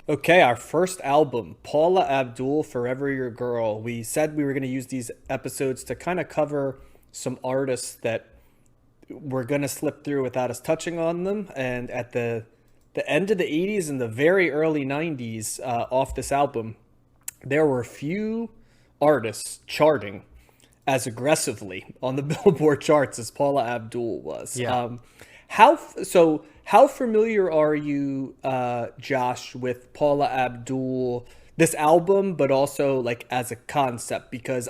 Okay, our first album, Paula Abdul, Forever Your Girl. We said we were going to use these episodes to kind of cover some artists that we're going to slip through without us touching on them. And at the end of the 80s and the very early 90s, off this album, there were a few artists charting as aggressively on the Billboard charts as Paula Abdul was. Yeah. How familiar are you, Josh, with Paula Abdul, this album, but also like as a concept? Because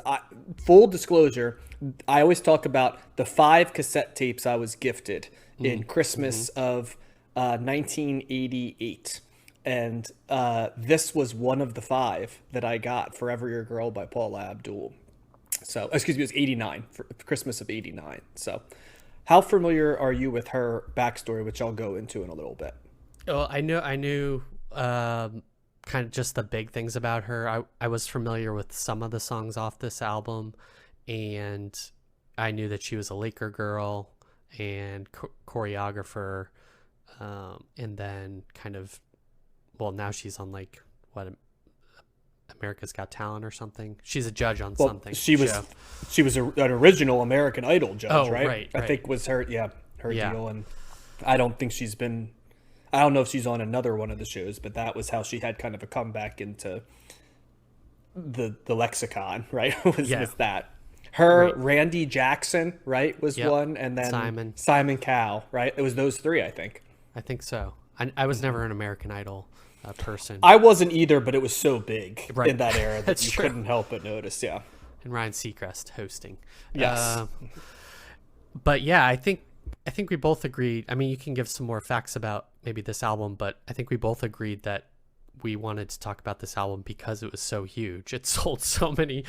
full disclosure, I always talk about the 5 cassette tapes I was gifted in Mm-hmm. Christmas of 1988. And this was one of the 5 that I got, Forever Your Girl by Paula Abdul. So, excuse me, it was 89, for Christmas of 89. So, how familiar are you with her backstory, which I'll go into in a little bit? Well, I knew kind of just the big things about her. I was familiar with some of the songs off this album, and I knew that she was a Laker girl and choreographer, and then kind of, well, now she's on like what, America's Got Talent or something. She's a judge on Well, something she show. she was an original American Idol judge, Oh, right? right, I right. think was her, yeah, her Yeah. deal. And I don't think she's been, I don't know if she's on another one of the shows, but that was how she had kind of a comeback into the lexicon, right? Yeah. was that. Her, Right. Randy Jackson, right, was Yep. one, and then Simon. Simon Cowell, right? It was those 3, I think. I think so. I was never an American Idol person. I wasn't either, but it was so big Right. in that era that That's you true. couldn't help but notice. Yeah. And Ryan Seacrest hosting. Yes. Uh, but yeah, I think we both agreed. I mean, you can give some more facts about maybe this album, but I think we both agreed that we wanted to talk about this album because it was so huge. It sold so many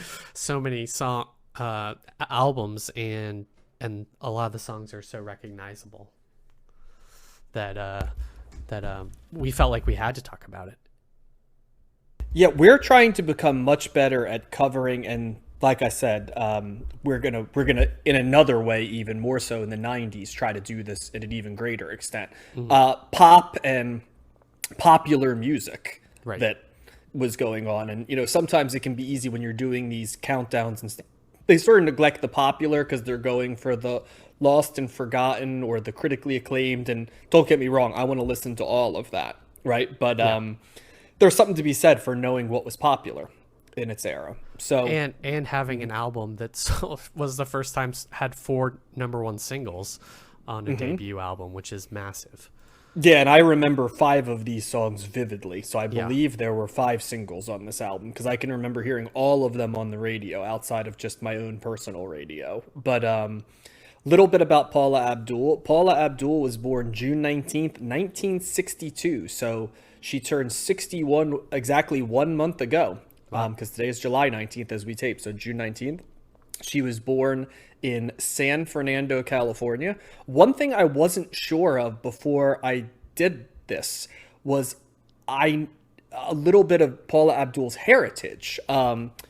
albums, and a lot of the songs are so recognizable that we felt like we had to talk about it. Yeah, we're trying to become much better at covering, and like I said, we're gonna in another way, even more so in the '90s, try to do this at an even greater extent. Pop and popular music Right. that was going on, and sometimes it can be easy when you're doing these countdowns and stuff. They sort of neglect the popular because they're going for the lost and forgotten or the critically acclaimed. And don't get me wrong, I want to listen to all of that, right? But Yeah. there's something to be said for knowing what was popular in its era. So And having an album that was the first time had 4 number 1 singles on a debut album, which is massive. yeah, and I remember 5 of these songs vividly. So I Yeah. believe there were 5 singles on this album because I can remember hearing all of them on the radio outside of just my own personal radio. But little bit about Paula Abdul. Paula Abdul was born June 19th, 1962. So she turned 61 exactly 1 month ago. Wow. Because today is July 19th as we tape. So June 19th. She was born in San Fernando, California. One thing I wasn't sure of before I did this was I a little bit of Paula Abdul's heritage.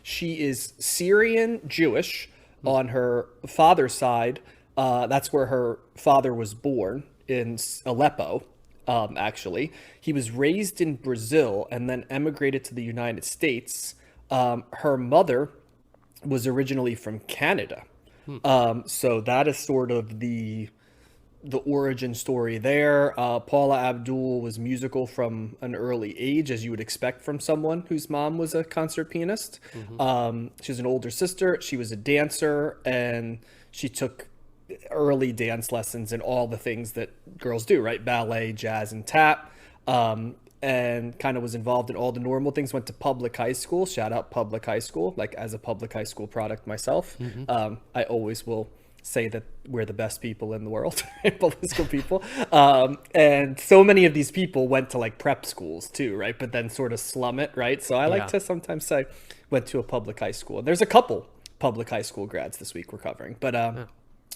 She is Syrian Jewish on her father's side. That's where her father was born in Aleppo. Actually, he was raised in Brazil and then emigrated to the United States. Her mother was originally from Canada. So that is sort of the origin story there. Paula Abdul was musical from an early age, as you would expect from someone whose mom was a concert pianist. Hmm. She was an older sister. She was a dancer, and she took early dance lessons and all the things that girls do, right? Ballet, jazz, and tap. And kind of was involved in all the normal things. Went to public high school. Shout out public high school. Like as a public high school product myself, I always will say that we're the best people in the world, public school people. And so many of these people went to like prep schools too, right? But then sort of slum it, right? So I like Yeah. to sometimes say went to a public high school. And there's a couple public high school grads this week we're covering. But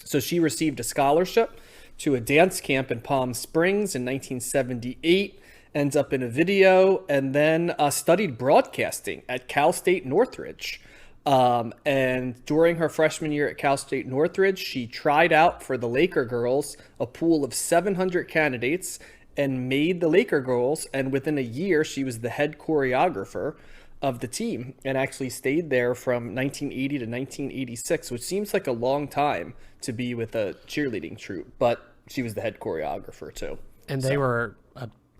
so she received a scholarship to a dance camp in Palm Springs in 1978, ends up in a video, and then studied broadcasting at Cal State Northridge. And during her freshman year at Cal State Northridge, she tried out for the Laker girls, a pool of 700 candidates, and made the Laker girls. And within a year, she was the head choreographer of the team and actually stayed there from 1980 to 1986, which seems like a long time to be with a cheerleading troupe, but she was the head choreographer too. And they were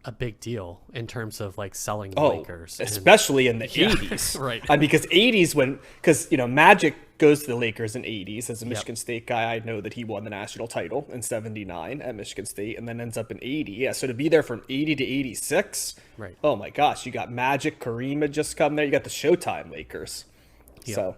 a big deal in terms of like selling the Oh, Lakers. especially in the 80s. Right. Because 80s because, Magic goes to the Lakers in 80s. As a Michigan State guy, I know that he won the national title in 79 at Michigan State and then ends up in 80. Yeah, so to be there from 80 to 86, Right. oh my gosh, you got Magic, Kareem had just come there. You got the Showtime Lakers. Yep. So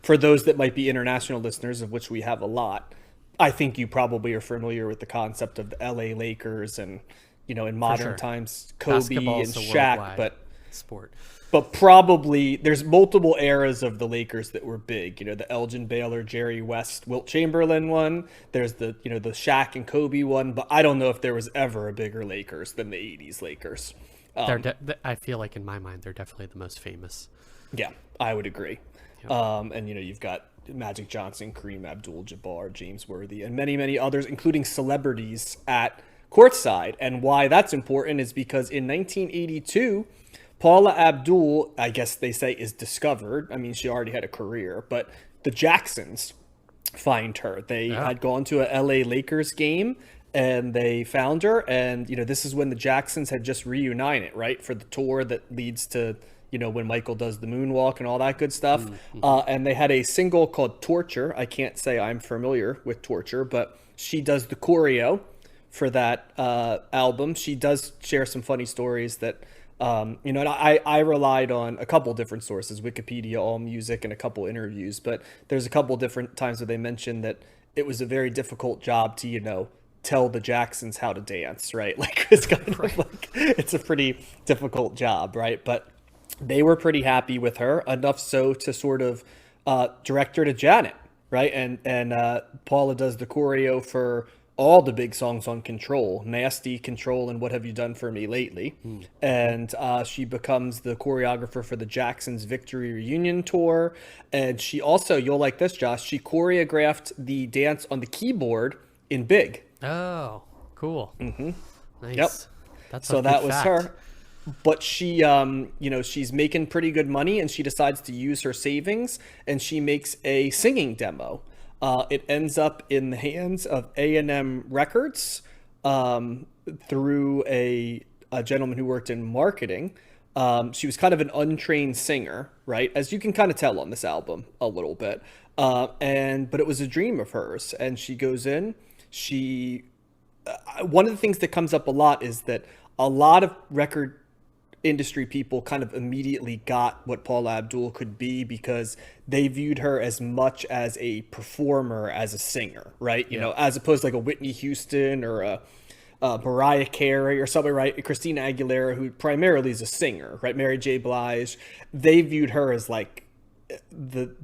for those that might be international listeners, of which we have a lot, I think you probably are familiar with the concept of the LA Lakers and, in modern sure. times, Kobe Basketball and is a Shaq, worldwide sport. but probably there's multiple eras of the Lakers that were big. The Elgin Baylor, Jerry West, Wilt Chamberlain one. There's the the Shaq and Kobe one, but I don't know if there was ever a bigger Lakers than the 80s Lakers. I feel like in my mind, they're definitely the most famous. Yeah, I would agree. Yep. And you've got Magic Johnson, Kareem Abdul-Jabbar, James Worthy, and many, many others, including celebrities at courtside. And why that's important is because in 1982, Paula Abdul, I guess they say, is discovered. I mean, she already had a career, but the Jacksons find her. They had gone to a LA Lakers game and they found her. And, this is when the Jacksons had just reunited, right, for the tour that leads to, when Michael does the moonwalk and all that good stuff. And they had a single called Torture. I can't say I'm familiar with Torture, but she does the choreo for that album. She does share some funny stories that, and I relied on a couple different sources, Wikipedia, AllMusic, and a couple interviews, but there's a couple different times where they mentioned that it was a very difficult job to, tell the Jacksons how to dance, right? Like it's kind of like, it's a pretty difficult job, right? But they were pretty happy with her, enough so to sort of direct her to Janet, right? And Paula does the choreo for all the big songs on Control, Nasty, Control, and What Have You Done For Me Lately. And she becomes the choreographer for the Jacksons Victory Reunion Tour. And she also, you'll like this, Josh, she choreographed the dance on the keyboard in Big. Oh, cool. Mm-hmm. Nice. Yep. That's So a that good was fact. her. But she, she's making pretty good money and she decides to use her savings and she makes a singing demo. It ends up in the hands of A&M Records through a gentleman who worked in marketing. She was kind of an untrained singer, right? As you can kind of tell on this album a little bit. But it was a dream of hers. And she goes in, one of the things that comes up a lot is that a lot of record industry people kind of immediately got what Paula Abdul could be because they viewed her as much as a performer as a singer, right? As opposed to like a Whitney Houston or a Mariah Carey or somebody, right? Christina Aguilera, who primarily is a singer, right? Mary J. Blige. They viewed her as like the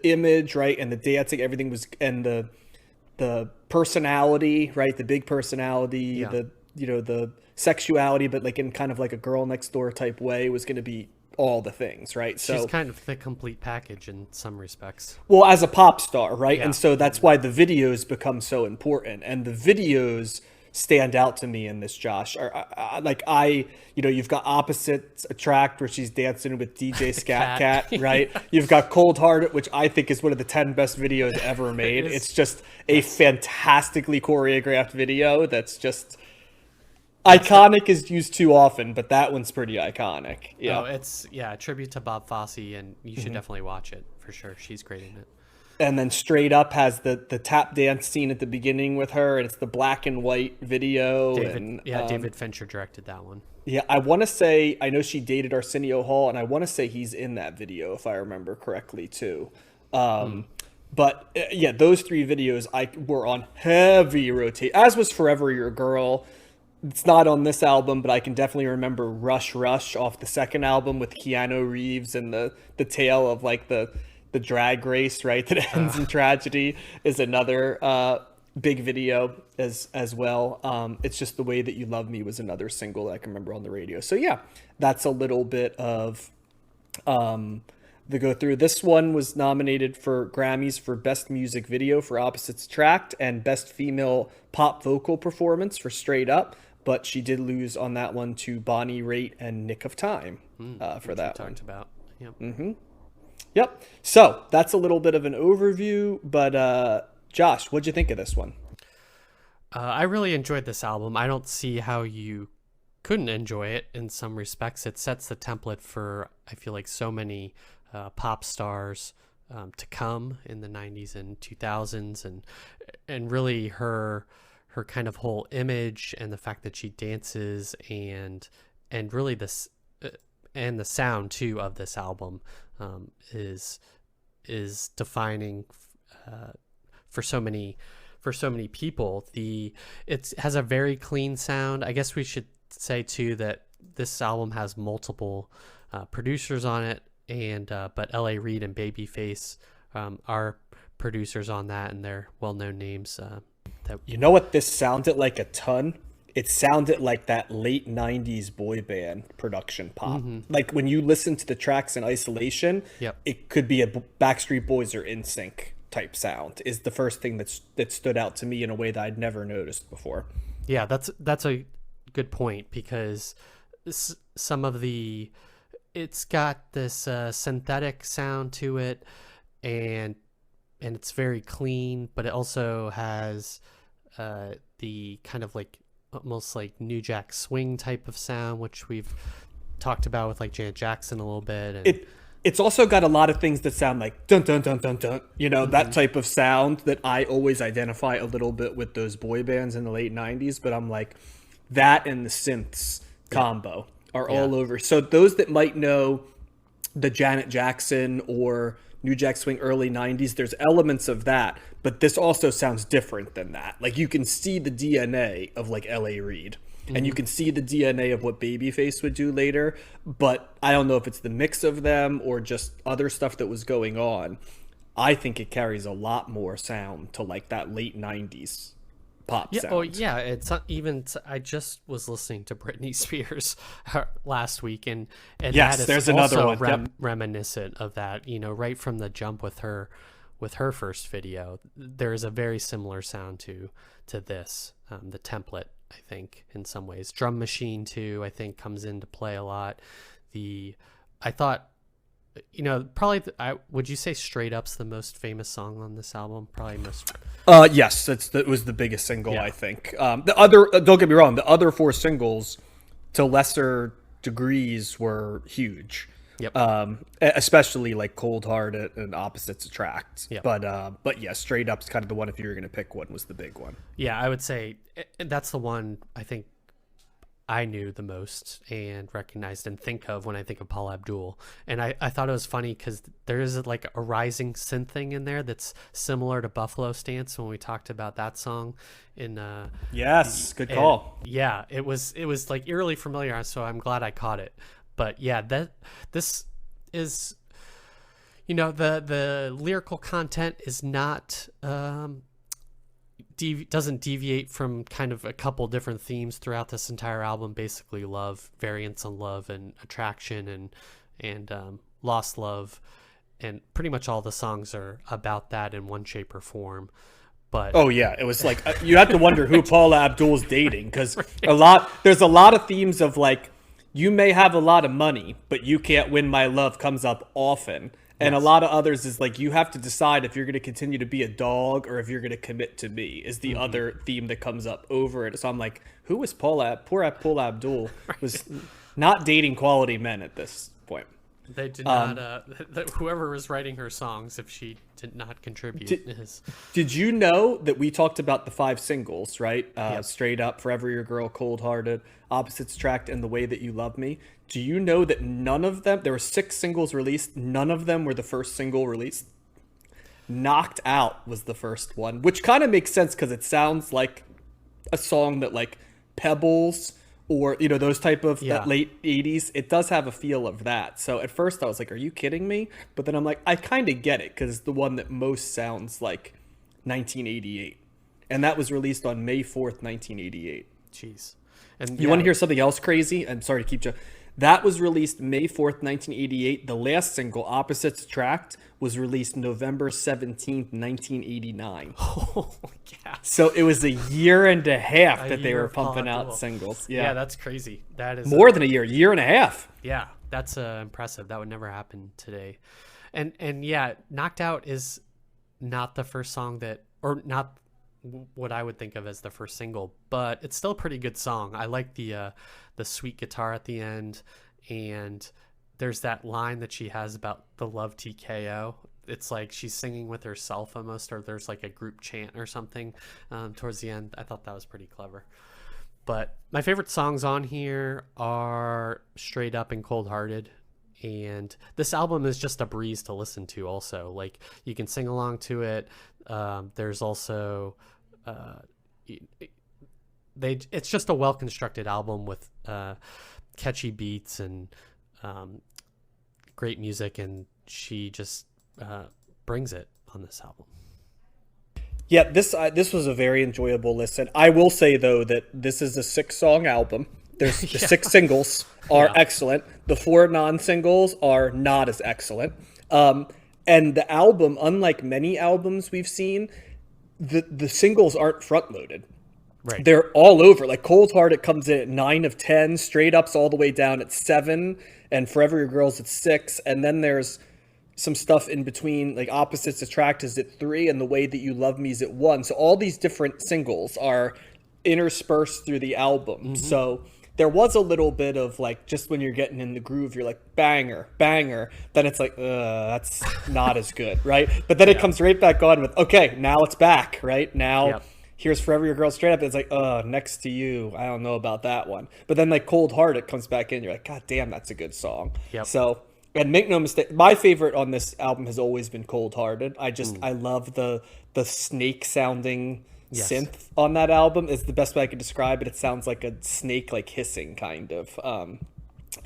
image, right? And the dancing, everything was, and the personality, right? The big personality, the sexuality, but like in kind of like a girl next door type way was going to be all the things, right? She's kind of the complete package in some respects. Well, as a pop star, right? Yeah. And so that's why the videos become so important. And the videos stand out to me in this, Josh. You've got Opposites Attract, where she's dancing with DJ Scat Cat, right? You've got Cold Hearted, which I think is one of the 10 best videos ever made. It's just a fantastically choreographed video that's just... iconic is used too often, but that one's pretty iconic. Yeah. Oh, it's a tribute to Bob Fosse, and you should definitely watch it for sure. She's great in it. And then Straight Up has the tap dance scene at the beginning with her, and it's the black and white video. David Fincher directed that one. Yeah, I want to say, I know she dated Arsenio Hall, and I want to say he's in that video, if I remember correctly, too. But those three videos were on heavy rotate, as was Forever Your Girl. It's not on this album, but I can definitely remember Rush Rush off the second album with Keanu Reeves and the tale of like the drag race, right, that ends in tragedy is another big video as well. It's Just the Way That You Love Me was another single that I can remember on the radio. So yeah, that's a little bit of the to go through. This one was nominated for Grammys for Best Music Video for Opposites Attract and Best Female Pop Vocal Performance for Straight Up, but she did lose on that one to Bonnie Raitt and Nick of Time for that one. Talked about. Yep. Yep. So that's a little bit of an overview, but Josh, what'd you think of this one? I really enjoyed this album. I don't see how you couldn't enjoy it in some respects. It sets the template for, I feel like, so many pop stars to come in the 90s and 2000s, and really her kind of whole image and the fact that she dances and really this and the sound too of this album is defining for so many people. It has a very clean sound. I guess we should say too that this album has multiple producers on it, and but L.A. Reid and Babyface are producers on that, and they're well-known names. You know what this sounded like a ton? It sounded like that late 90s boy band production pop. Like when you listen to the tracks in isolation, it could be a Backstreet Boys or NSYNC type sound is the first thing that stood out to me in a way that I'd never noticed before. Yeah, that's a good point, because some of it's got this synthetic sound to it, and it's very clean, but it also has the kind of like almost like New Jack Swing type of sound, which we've talked about with like Janet Jackson a little bit. And it's also got a lot of things that sound like dun dun dun dun dun, that type of sound that I always identify a little bit with those boy bands in the late 90s, but I'm like, that and the synths combo are all over. So those that might know the Janet Jackson or New Jack Swing early 90s, there's elements of that, but this also sounds different than that. Like you can see the DNA of like L.A. Reid, and you can see the DNA of what Babyface would do later, but I don't know if it's the mix of them or just other stuff that was going on. I think it carries a lot more sound to like that late 90s pop sound. Oh yeah, it's not even. I just was listening to Britney Spears last week, and yes, that is there's also another one reminiscent of that. Right from the jump with her first video, there is a very similar sound to this. The template, I think, in some ways, drum machine too, I think comes into play a lot. I thought, probably, would you say Straight Up's the most famous song on this album? Probably most. Yes, it was the biggest single, I think. The other, don't get me wrong, the other four singles, to lesser degrees, were huge. Yep. Especially like Cold Hearted and Opposites Attract. Yep. But yeah, Straight Up's kind of the one, if you were going to pick one, was the big one. Yeah, I would say that's the one I think I knew the most and recognized and think of when I think of Paula Abdul. And I thought it was funny because there is like a rising synth thing in there that's similar to Buffalo Stance when we talked about that song in yes, good call. Yeah, it was like eerily familiar, so I'm glad I caught it. But yeah, this is, the lyrical content is not doesn't deviate from kind of a couple different themes throughout this entire album. Basically, love, variance on love, and attraction, and lost love, and pretty much all the songs are about that in one shape or form. But oh yeah, it was like you have to wonder who Paula Abdul's dating, because there's a lot of themes of like, you may have a lot of money, but you can't win my love comes up often. And a lot of others is like, you have to decide if you're going to continue to be a dog or if you're going to commit to me, is the other theme that comes up over it. So I'm like, who was Paula? Poor Paula Abdul was not dating quality men at this point. They did not, whoever was writing her songs, if she did not contribute. Did you know that we talked about the 5 singles, right? Yep. Straight Up, Forever Your Girl, Cold Hearted, Opposites Attract, and The Way That You Love Me. Do you know that none of them, there were 6 singles released, none of them were the first single released? Knocked Out was the first one, which kind of makes sense because it sounds like a song that like Pebbles or, those type of that late 80s, it does have a feel of that. So at first I was like, are you kidding me? But then I'm like, I kind of get it because it's the one that most sounds like 1988. And that was released on May 4th, 1988. Jeez. And you want to hear something else crazy? I'm sorry to keep you. That was released May 4th, 1988. The last single, Opposites Attract, was released November 17th, 1989. Oh, yeah. So it was a year and a half A that they year were of Paula pumping out Abdul. singles. Yeah, Yeah. that's crazy. That is More than a year and a half. yeah, that's impressive. That would never happen today. And yeah, Knocked Out is not the first song that, or not what I would think of as the first single, but it's still a pretty good song. I like the sweet guitar at the end, and there's that line that she has about the love TKO. It's like she's singing with herself almost, or there's like a group chant or something towards the end. I thought that was pretty clever. But my favorite songs on here are Straight Up and Cold Hearted. And this album is just a breeze to listen to also. Like, you can sing along to it. There's also it's just a well-constructed album with catchy beats and great music, and she just brings it on this album. Yeah, this was a very enjoyable listen. I will say though that this is a 6-song album. There's the 6 singles are excellent. The 4 non-singles are not as excellent. And the album, unlike many albums we've seen, the singles aren't front-loaded. Right. They're all over. Like Cold Hearted comes in at 9 of 10, Straight Up's all the way down at 7, and Forever Your Girl's at 6. And then there's some stuff in between, like Opposites Attract is at 3, and The Way That You Love Me is at 1. So all these different singles are interspersed through the album. Mm-hmm. So there was a little bit of like, just when you're getting in the groove, you're like, banger, banger. Then it's like, that's not as good, right? But then it comes right back on with, okay, now it's back, right? Now here's Forever Your Girl Straight Up. It's like, Next to You. I don't know about that one. But then like Cold Heart, it comes back in. You're like, God damn, that's a good song. Yep. So, and make no mistake, my favorite on this album has always been Cold Hearted. I love the snake sounding synth on that album is the best way I could describe it. It sounds like a snake, like hissing kind of.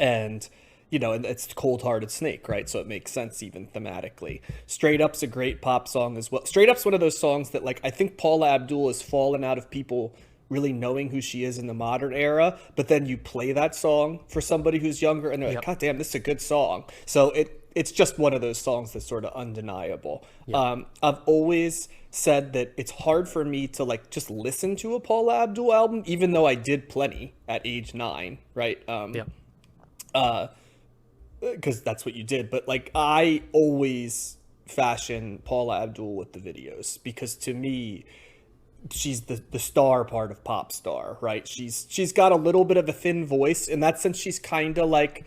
And it's Cold Hearted Snake, right? So it makes sense even thematically. Straight Up's a great pop song as well. Straight Up's one of those songs that, like, I think Paula Abdul has fallen out of people really knowing who she is in the modern era, but then you play that song for somebody who's younger and they're like, God damn, this is a good song. So it's just one of those songs that's sort of undeniable. I've always said that it's hard for me to like just listen to a Paula Abdul album, even though I did plenty at age 9, right? Because that's what you did. But like, I always fashion Paula Abdul with the videos, because to me, she's the star part of pop star, right? She's got a little bit of a thin voice. In that sense, she's kind of like,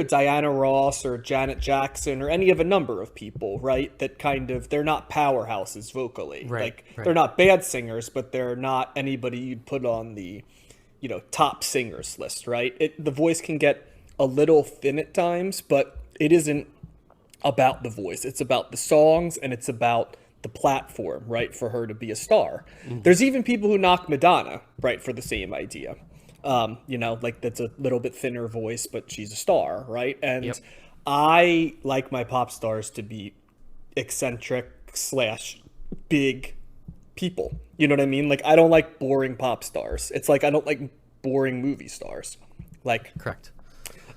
Diana Ross or Janet Jackson or any of a number of people, right? That kind of, they're not powerhouses vocally. Right. They're not bad singers, but they're not anybody you'd put on the, top singers list, right? The voice can get a little thin at times, but it isn't about the voice. It's about the songs, and it's about the platform, right, for her to be a star. Mm-hmm. There's even people who knock Madonna, right, for the same idea. Like that's a little bit thinner voice, but she's a star, right? And I like my pop stars to be eccentric / big people. You know what I mean? Like, I don't like boring pop stars. It's like I don't like boring movie stars. Like, correct.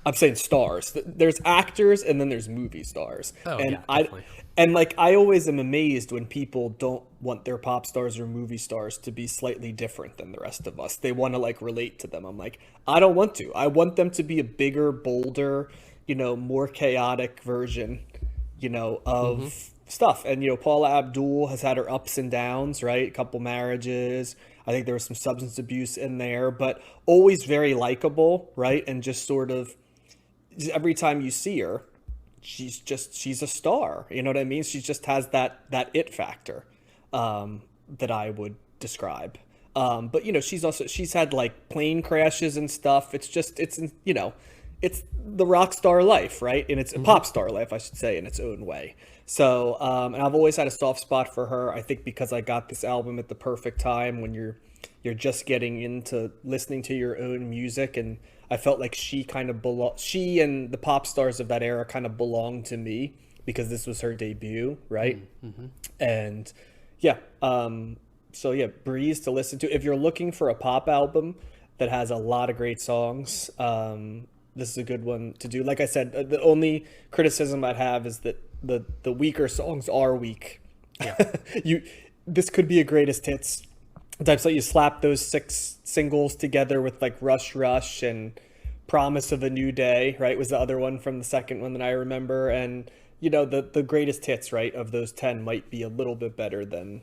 I'm saying stars. There's actors and then there's movie stars. Oh, and yeah, definitely. I always am amazed when people don't want their pop stars or movie stars to be slightly different than the rest of us. They want to like relate to them. I'm like, I don't want to. I want them to be a bigger, bolder, more chaotic version, of stuff. And, Paula Abdul has had her ups and downs, right? A couple marriages. I think there was some substance abuse in there, but always very likable, right? And just sort of, every time you see her, she's a star. You know what I mean? She just has that it factor that I would describe. But she's had like plane crashes and stuff. It's the rock star life, right? And it's a pop star life, I should say, in its own way. So, and I've always had a soft spot for her. I think because I got this album at the perfect time when you're just getting into listening to your own music, and I felt like she and the pop stars of that era kind of belonged to me because this was her debut, right? Mm-hmm. And breeze to listen to. If you're looking for a pop album that has a lot of great songs, this is a good one to do. Like I said, the only criticism I'd have is that the weaker songs are weak. Yeah. This could be a greatest hits type. So you slap those 6 singles together with like Rush Rush and Promise of a New Day, right? Was the other one from the second one that I remember. And the greatest hits, right, of those 10 might be a little bit better than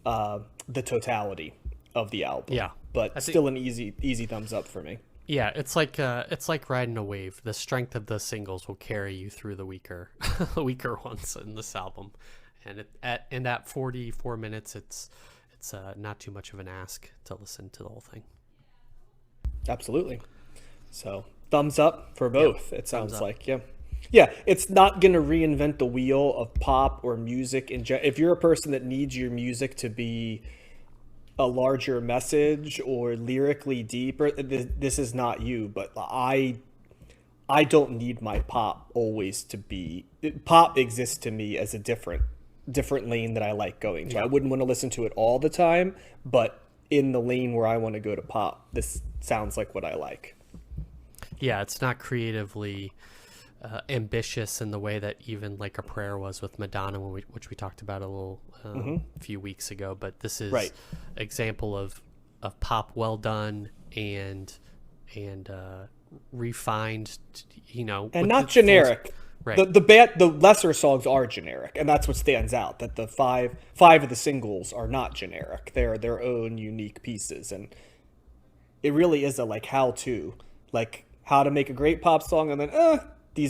the totality of the album. Yeah. But still an easy thumbs up for me. Yeah, it's like riding a wave. The strength of the singles will carry you through the weaker ones in this album. And at 44 minutes, it's not too much of an ask to listen to the whole thing. Absolutely. So thumbs up for both. It sounds like, yeah. It's not gonna reinvent the wheel of pop or music if you're a person that needs your music to be a larger message or lyrically deeper, this is not you. But I don't need my pop always to be. Pop exists to me as a different lane that I like going to. Yeah. I wouldn't want to listen to it all the time, but in the lane where I want to go to pop, this sounds like what I like. Yeah, it's not creatively ambitious in the way that even like A Prayer was with Madonna, which we talked about a few weeks ago. But this is example of pop well done and refined, and not generic. Right. The lesser songs are generic, and that's what stands out. That the five of the singles are not generic; they're their own unique pieces, and it really is a like how to make a great pop song, and then